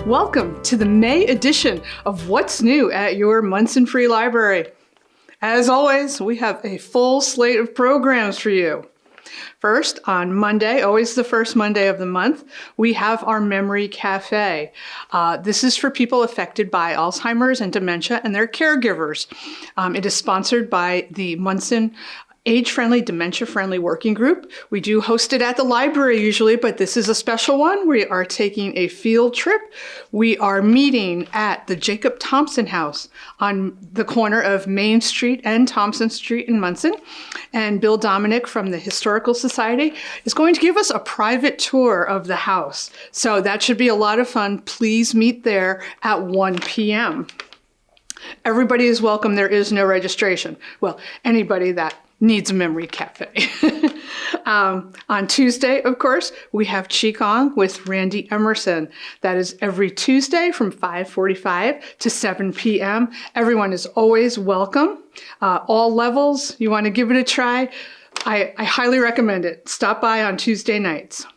Welcome to the May edition of What's New at your Monson Free Library. As always, we have a full slate of programs for you. First, on Monday, always the first Monday of the month, we have our Memory Cafe. This is for people affected by Alzheimer's and dementia and their caregivers. It is sponsored by the Monson Age-Friendly, Dementia-Friendly Working Group. We do host it at the library usually, but this is a special one. We are taking a field trip. We are meeting at the Jacob Thompson House on the corner of Main Street and Thompson Street in Monson. And Bill Dominic from the Historical Society is going to give us a private tour of the house. So that should be a lot of fun. Please meet there at 1 p.m. Everybody is welcome. There is no registration. Well, anybody that needs a Memory Cafe. On Tuesday, of course, we have Qigong with Randy Emerson. That is every Tuesday from 5:45 to 7 p.m. Everyone is always welcome. All levels, you want to give it a try, I highly recommend it. Stop by on Tuesday nights.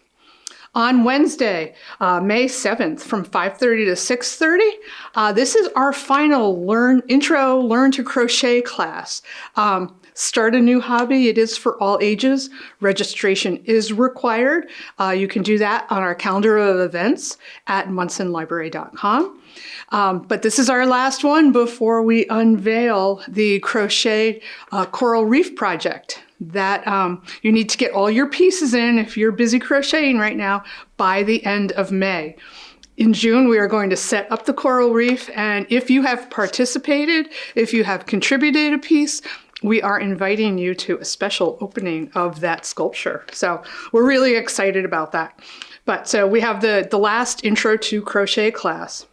On Wednesday, May 7th, from 5:30 to 6:30, this is our final Learn to Crochet class. Start a new hobby. It is for all ages. Registration is required. You can do that on our calendar of events at monsonlibrary.com. But this is our last one before we unveil the Crochet Coral Reef project that you need to get all your pieces in if you're busy crocheting right now by the end of May. In June, we are going to set up the coral reef, and if you have participated, if you have contributed a piece, we are inviting you to a special opening of that sculpture. So we're really excited about that. But so we have the last Intro to Crochet class.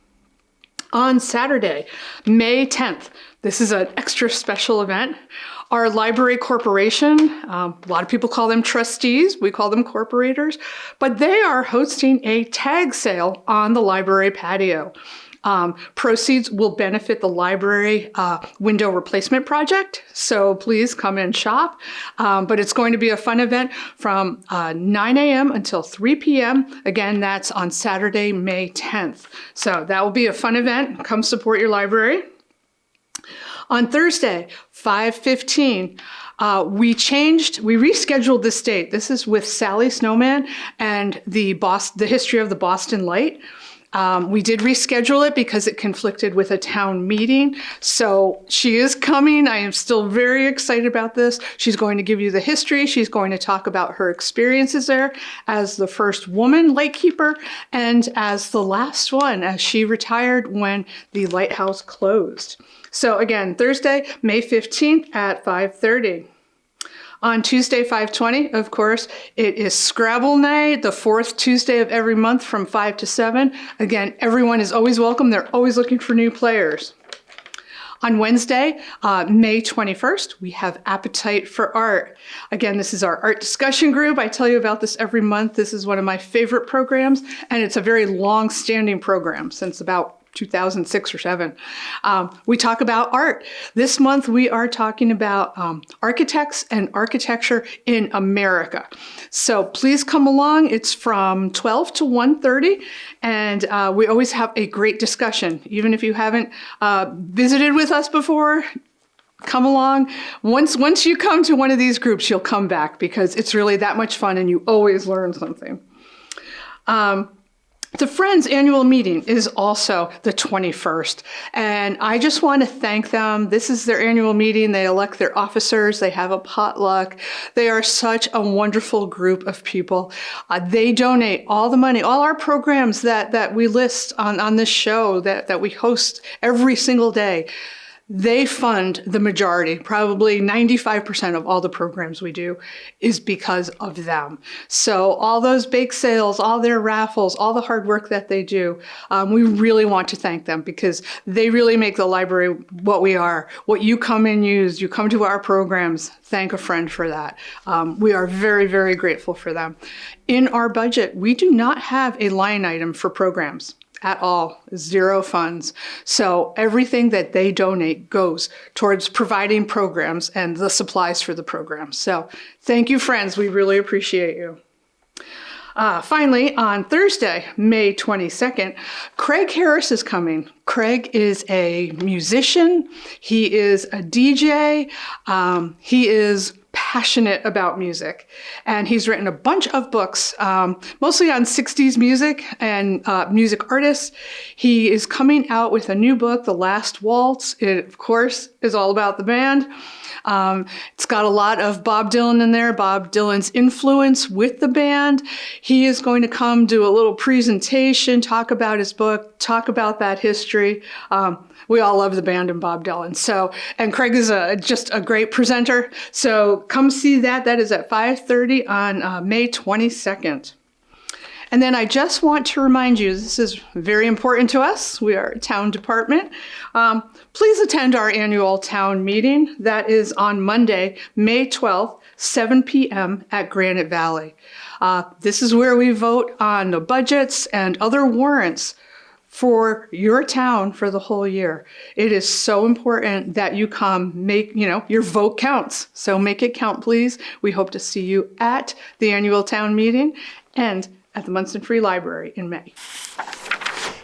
On Saturday, May 10th, this is an extra special event. Our library corporation, a lot of people call them trustees, we call them corporators, but they are hosting a tag sale on the library patio. Proceeds will benefit the library window replacement project, so please come and shop. But it's going to be a fun event from 9 a.m. until 3 p.m. Again, that's on Saturday, May 10th. So that will be a fun event. Come support your library. On Thursday, 5:15, we rescheduled this date. This is with Sally Snowman and the history of the Boston Light. We did reschedule it because it conflicted with a town meeting. So she is coming. I am still very excited about this. She's going to give you the history. She's going to talk about her experiences there as the first woman lightkeeper and as the last one, as she retired when the lighthouse closed. So again, Thursday, May 15th at 5:30. On Tuesday, 5:20, of course, it is Scrabble night, the fourth Tuesday of every month from 5 to 7. Again, everyone is always welcome. They're always looking for new players. On Wednesday, May 21st, we have Appetite for Art. Again, this is our art discussion group. I tell you about this every month. This is one of my favorite programs, and it's a very long-standing program since about 2006 or 7. We talk about art. This month we are talking about architects and architecture in America. So please come along. It's from 12 to 1:30, and we always have a great discussion. Even if you haven't visited with us before, come along. Once you come to one of these groups, you'll come back because it's really that much fun and you always learn something. The Friends annual meeting is also the 21st, and I just want to thank them. This is their annual meeting. They elect their officers. They have a potluck. They are such a wonderful group of people. They donate all the money, all our programs that we list on this show that we host every single day. They fund the majority, probably 95% of all the programs we do is because of them. So all those bake sales, all their raffles, all the hard work that they do, we really want to thank them because they really make the library what we are, what you come and use. You come to our programs, thank a friend for that. We are very, very grateful for them. In our budget, we do not have a line item for programs. At all, 0 funds. So everything that they donate goes towards providing programs and the supplies for the programs. So thank you, friends. We really appreciate you. Finally, on Thursday, May 22nd, Craig Harris is coming. Craig is a musician. He is a DJ. He is passionate about music, and he's written a bunch of books, mostly on 60s music and music artists. He is coming out with a new book, The Last Waltz. It, of course, is all about the band. It's got a lot of Bob Dylan in there, Bob Dylan's influence with the band. He is going to come do a little presentation, talk about his book, talk about that history. We all love the band and Bob Dylan. So, and Craig is just a great presenter. So come see that. That is at 5:30 on May 22nd. And then I just want to remind you, this is very important to us. We are a town department. Please attend our annual town meeting. That is on Monday, May 12th, 7 p.m. at Granite Valley. This is where we vote on the budgets and other warrants for your town for the whole year. It is so important that you come your vote counts. So make it count, please. We hope to see you at the annual town meeting and at the Monson Free Library in May.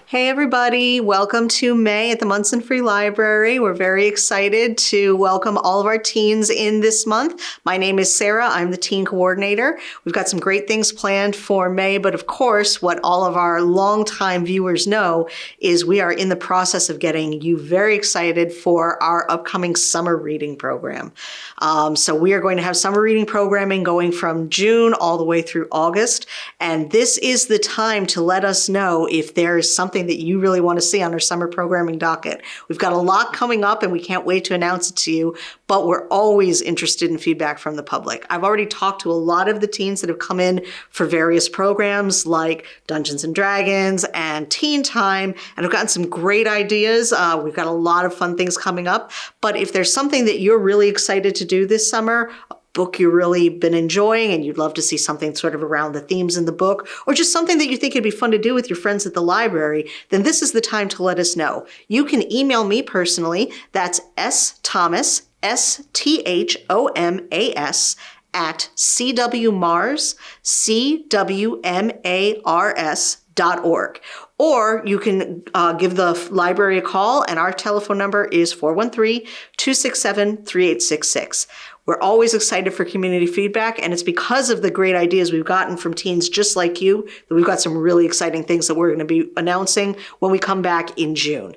Hey everybody, welcome to May at the Monson Free Library. We're very excited to welcome all of our teens in this month. My name is Sarah, I'm the teen coordinator. We've got some great things planned for May, but of course, what all of our longtime viewers know is we are in the process of getting you very excited for our upcoming summer reading program. So we are going to have summer reading programming going from June all the way through August, and this is the time to let us know if there is something that you really want to see on our summer programming docket. We've got a lot coming up and we can't wait to announce it to you, but we're always interested in feedback from the public. I've already talked to a lot of the teens that have come in for various programs like Dungeons and Dragons and Teen Time, and I've gotten some great ideas. We've got a lot of fun things coming up, but if there's something that you're really excited to do this summer, book you've really been enjoying and you'd love to see something sort of around the themes in the book, or just something that you think it'd be fun to do with your friends at the library, then this is the time to let us know. You can email me personally. That's sthomas, sthomas, at cwmars.org. Or you can give the library a call, and our telephone number is 413-267-3866. We're always excited for community feedback, and it's because of the great ideas we've gotten from teens just like you that we've got some really exciting things that we're going to be announcing when we come back in June.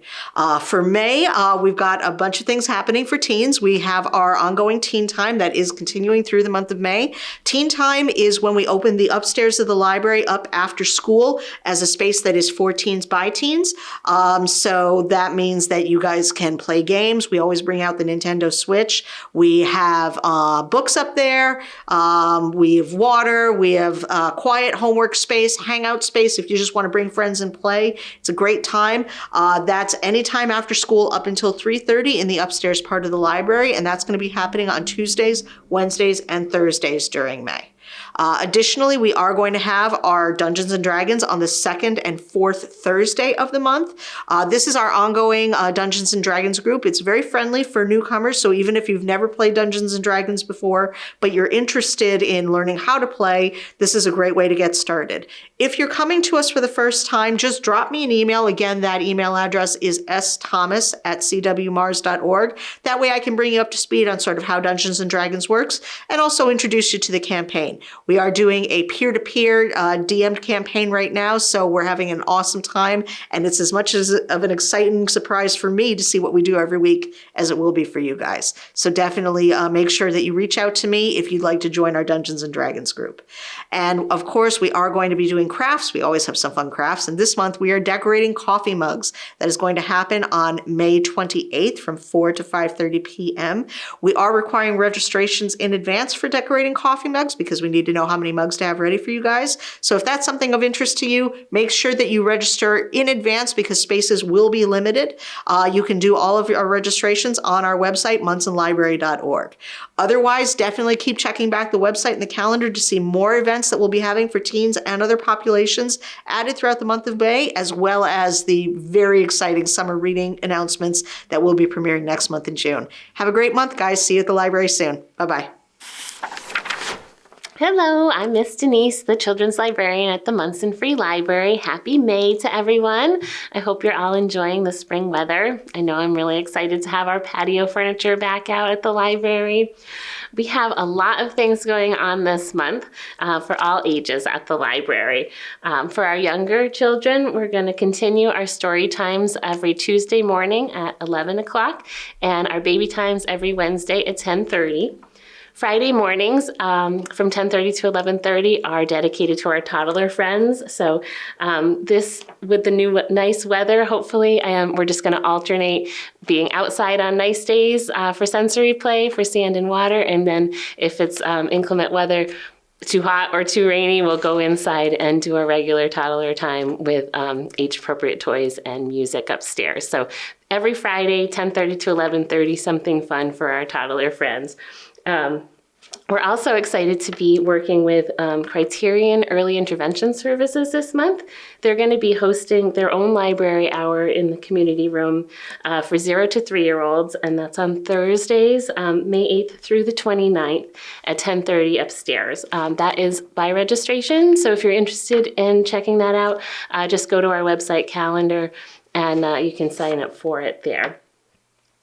For May, we've got a bunch of things happening for teens. We have our ongoing Teen Time that is continuing through the month of May. Teen Time is when we open the upstairs of the library up after school as a space that is for teens by teens. So that means that you guys can play games. We always bring out the Nintendo Switch. We have books up there. We have water. We have quiet homework space, hangout space if you just want to bring friends and play. It's a great time. That's anytime after school up until 3:30 in the upstairs part of the library, and that's going to be happening on Tuesdays, Wednesdays, and Thursdays during May. Additionally, we are going to have our Dungeons and Dragons on the second and fourth Thursday of the month. This is our ongoing Dungeons and Dragons group. It's very friendly for newcomers, so even if you've never played Dungeons and Dragons before, but you're interested in learning how to play, this is a great way to get started. If you're coming to us for the first time, just drop me an email. Again, that email address is sthomas@cwmars.org. That way I can bring you up to speed on sort of how Dungeons and Dragons works and also introduce you to the campaign. We are doing a peer-to-peer DM'd campaign right now, so we're having an awesome time, and it's as much of an exciting surprise for me to see what we do every week as it will be for you guys. So definitely make sure that you reach out to me if you'd like to join our Dungeons and Dragons group. And of course, we are going to be doing crafts. We always have some fun crafts, and this month we are decorating coffee mugs. That is going to happen on May 28th from 4 to 5:30 p.m. We are requiring registrations in advance for decorating coffee mugs because we need to know how many mugs to have ready for you guys. So if that's something of interest to you, make sure that you register in advance because spaces will be limited. You can do all of our registrations on our website, munsonlibrary.org. Otherwise, definitely keep checking back the website and the calendar to see more events that we'll be having for teens and other populations added throughout the month of May, as well as the very exciting summer reading announcements that will be premiering next month in June. Have a great month, guys. See you at the library soon. Bye-bye. Hello, I'm Miss Denise, the Children's Librarian at the Monson Free Library. Happy May to everyone. I hope you're all enjoying the spring weather. I know I'm really excited to have our patio furniture back out at the library. We have a lot of things going on this month for all ages at the library. For our younger children, we're going to continue our story times every Tuesday morning at 11 o'clock and our baby times every Wednesday at 10:30. Friday mornings from 10:30 to 11:30 are dedicated to our toddler friends. So this, with the new nice weather, hopefully we're just going to alternate being outside on nice days for sensory play, for sand and water. And then if it's inclement weather, too hot or too rainy, we'll go inside and do a regular toddler time with age-appropriate toys and music upstairs. So every Friday, 10:30 to 11:30, something fun for our toddler friends. We're also excited to be working with Criterion Early Intervention Services this month. They're going to be hosting their own library hour in the community room for 0 to 3-year-olds, and that's on Thursdays, May 8th through the 29th at 10:30 upstairs. That is by registration, so if you're interested in checking that out, just go to our website calendar and you can sign up for it there.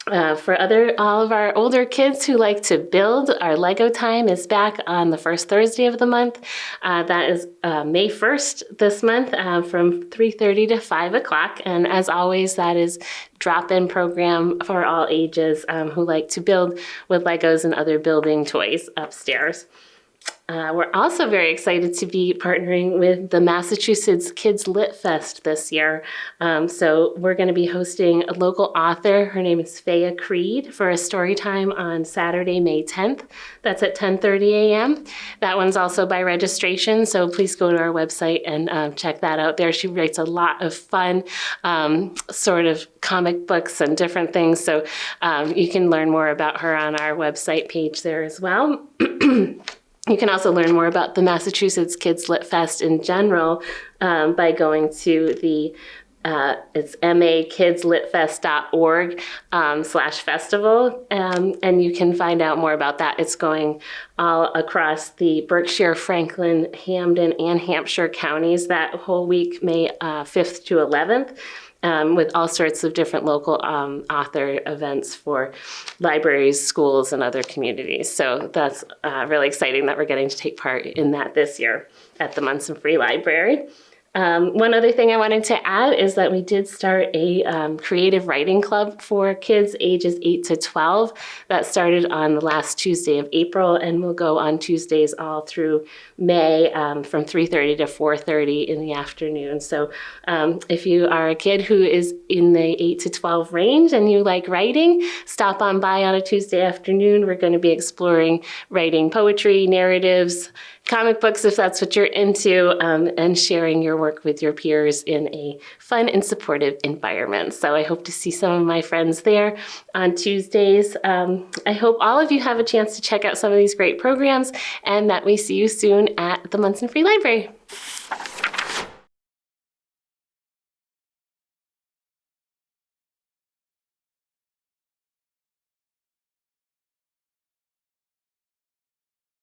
For all of our older kids who like to build, our Lego time is back on the first Thursday of the month. That is May 1st this month from 3:30 to 5 o'clock. And as always, that is drop-in program for all ages who like to build with Legos and other building toys upstairs. We're also very excited to be partnering with the Massachusetts Kids Lit Fest this year. So we're going to be hosting a local author. Her name is Faya Creed for a story time on Saturday, May 10th. That's at 10:30 a.m. That one's also by registration, so please go to our website and check that out there. She writes a lot of fun sort of comic books and different things, so you can learn more about her on our website page there as well. You can also learn more about the Massachusetts Kids Lit Fest in general by going to the it's maKidsLitFest.org /festival, and you can find out more about that. It's going all across the Berkshire, Franklin, Hampden, and Hampshire counties that whole week, May 5th to 11th. With all sorts of different local author events for libraries, schools, and other communities. So that's really exciting that we're getting to take part in that this year at the Monson Free Library. One other thing I wanted to add is that we did start a creative writing club for kids ages 8 to 12. That started on the last Tuesday of April and will go on Tuesdays all through May from 3:30 to 4:30 in the afternoon. So if you are a kid who is in the 8 to 12 range and you like writing, stop on by on a Tuesday afternoon. We're going to be exploring writing poetry, narratives, comic books, if that's what you're into, and sharing your work with your peers in a fun and supportive environment. So I hope to see some of my friends there on Tuesdays. I hope all of you have a chance to check out some of these great programs and that we see you soon at the Monson Free Library.